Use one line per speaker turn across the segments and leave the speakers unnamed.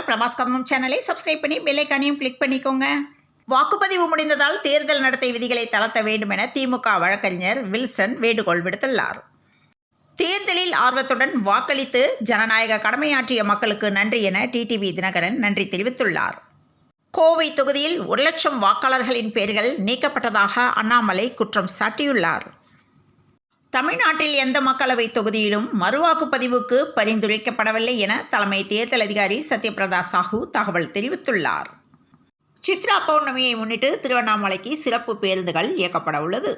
பிரபாஸ் கதம்பம் சேனலை சப்ஸ்கிரைப் பண்ணி bell ஐகானையும் click பண்ணிக்கோங்க. வாக்குப்பதிவு முடிந்ததால் தேர்தல் நடத்தை விதிகளை தளர்த்த வேண்டும் என திமுக வழக்கறிஞர் வில்சன் வேண்டுகோள் விடுத்துள்ளார். தேர்தலில் ஆர்வத்துடன் வாக்களித்து ஜனநாயக கடமையாற்றிய மக்களுக்கு நன்றி என டிடிவி தினகரன் நன்றி தெரிவித்துள்ளார். கோவை தொகுதியில் 1,00,000 வாக்காளர்களின் பெயர்கள் நீக்கப்பட்டதாக அண்ணாமலை குற்றம் சாட்டியுள்ளார். தமிழ்நாட்டில் எந்த மக்களவைத் தொகுதியிலும் மறுவாக்குப்பதிவுக்கு பரிந்துரைக்கப்படவில்லை என தலைமை தேர்தல் அதிகாரி சத்யபிரதா சாஹூ தகவல் தெரிவித்துள்ளார். சித்ரா பௌர்ணமியை முன்னிட்டு திருவண்ணாமலைக்கு சிறப்பு பேருந்துகள் இயக்கப்பட உள்ளது.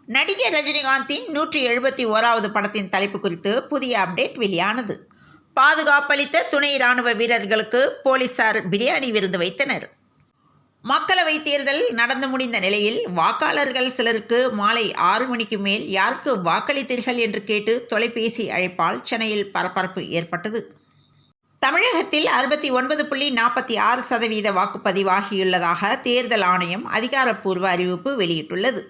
நடிகர் ரஜினிகாந்தின் 171வது படத்தின் தலைப்பு குறித்து புதிய அப்டேட் வெளியானது. பாதுகாப்பளித்த துணை இராணுவ வீரர்களுக்கு போலீசார் பிரியாணி விருந்து வைத்தனர். மக்களவைத் தேர்தல் நடந்து முடிந்த நிலையில் வாக்காளர்கள் சிலருக்கு மாலை 6 மணிக்கு மேல் யாருக்கு வாக்களித்தீர்கள் என்று கேட்டு தொலைபேசி அழைப்பால் சென்னையில் பரபரப்பு ஏற்பட்டது. தமிழகத்தில் 69.46% வாக்குப்பதிவாகியுள்ளதாக தேர்தல் ஆணையம் அதிகாரப்பூர்வ அறிவிப்பு வெளியிட்டுள்ளது.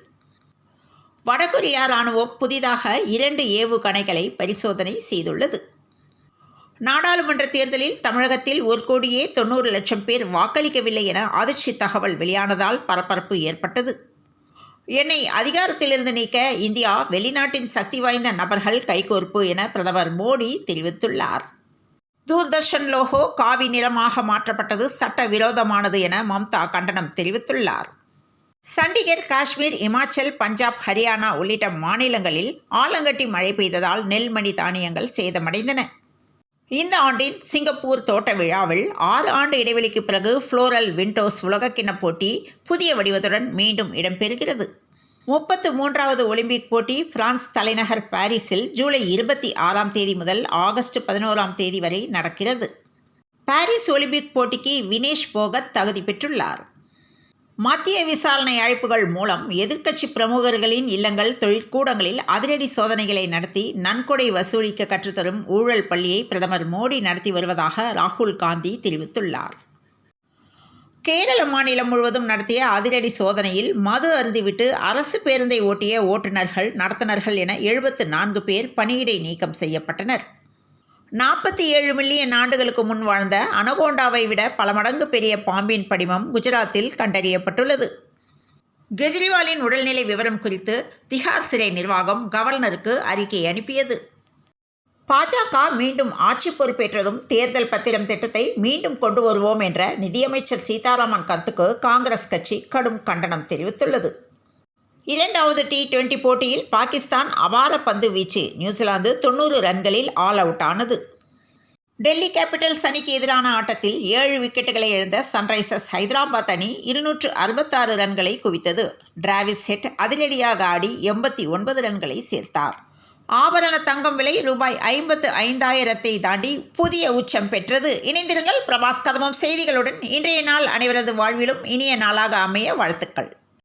வடகொரியா இராணுவம் புதிதாக 2 ஏவுகணைகளை பரிசோதனை செய்துள்ளது. நாடாளுமன்ற தேர்தலில் தமிழகத்தில் 1,90,00,000 பேர் வாக்களிக்கவில்லை என அதிர்ச்சி தகவல் வெளியானதால் பரபரப்பு ஏற்பட்டது. என்னை அதிகாரத்திலிருந்து நீக்க இந்தியா வெளிநாட்டின் சக்தி வாய்ந்த நபர்கள் கைகோர்ப்பு என பிரதமர் மோடி தெரிவித்துள்ளார். தூர்தர்ஷன் லோகோ காவி நிறமாக மாற்றப்பட்டது சட்டவிரோதமானது என மம்தா கண்டனம் தெரிவித்துள்ளார். சண்டிகர், காஷ்மீர், இமாச்சல், பஞ்சாப், ஹரியானா உள்ளிட்ட மாநிலங்களில் ஆலங்கட்டி மழை பெய்ததால் நெல்மணி தானியங்கள் சேதமடைந்தன. இந்த ஆண்டின் சிங்கப்பூர் தோட்ட விழாவில் 6 ஆண்டு இடைவெளிக்கு பிறகு ஃப்ளோரல் விண்டோஸ் உலகக்கிண்ண போட்டி புதிய வடிவத்துடன் மீண்டும் இடம்பெறுகிறது. 33வது ஒலிம்பிக் போட்டி பிரான்ஸ் தலைநகர் பாரிஸில் ஜூலை 26ஆம் தேதி முதல் ஆகஸ்ட் 11ஆம் தேதி வரை நடக்கிறது. பாரிஸ் ஒலிம்பிக் போட்டிக்கு வினேஷ் போகத் தகுதி பெற்றுள்ளார். மத்திய விசாரணை அழைப்புகள் மூலம் எதிர்க்கட்சி பிரமுகர்களின் இல்லங்கள், தொழிற்கூடங்களில் அதிரடி சோதனைகளை நடத்தி நன்கொடை வசூலிக்க கற்றுத்தரும் ஊழல் பள்ளியை பிரதமர் மோடி நடத்தி வருவதாக ராகுல் காந்தி தெரிவித்துள்ளார். கேரள மாநிலம் முழுவதும் நடத்திய அதிரடி சோதனையில் மது அருந்திவிட்டு அரசு பேருந்தை ஓட்டிய ஓட்டுநர்கள், நடத்துனர்கள் என 74 பேர் பணியிடை நீக்கம் செய்யப்பட்டனர். 47 மில்லியன் ஆண்டுகளுக்கு முன் வாழ்ந்த அனகோண்டாவை விட பல மடங்கு பெரிய பாம்பின் படிமம் குஜராத்தில் கண்டறியப்பட்டுள்ளது. கெஜ்ரிவாலின் உடல்நிலை விவரம் குறித்து திஹார் சிறை நிர்வாகம் கவர்னருக்கு அறிக்கை அனுப்பியது. பாஜக மீண்டும் ஆட்சி பொறுப்பேற்றதும் தேர்தல் பத்திரம் திட்டத்தை மீண்டும் கொண்டு வருவோம் என்ற நிதியமைச்சர் சீதாராமன் கருத்துக்கு காங்கிரஸ் கட்சி கடும் கண்டனம் தெரிவித்துள்ளது. 2வது T20 போட்டியில் பாகிஸ்தான் அபார பந்து வீச்சு நியூசிலாந்து 90 ரன்களில் ஆல் அவுட் ஆனது. டெல்லி கேபிட்டல்ஸ் அணிக்கு எதிரான ஆட்டத்தில் 7 விக்கெட்டுகளை இழந்த சன்ரைசர்ஸ் ஹைதராபாத் அணி 266 ரன்களை குவித்தது. டிராவிஸ் ஹெட் அதிரடியாக ஆடி 89 ரன்களை சேர்த்தார். ஆபரண தங்கம் விலை ரூபாய் 55,000 தாண்டி புதிய உச்சம் பெற்றது. இணைந்திருங்கள் பிரபாஸ் கதம்பம் செய்திகளுடன். இன்றைய நாள் அனைவரது வாழ்விலும் இனிய நாளாக அமைய வாழ்த்துக்கள்.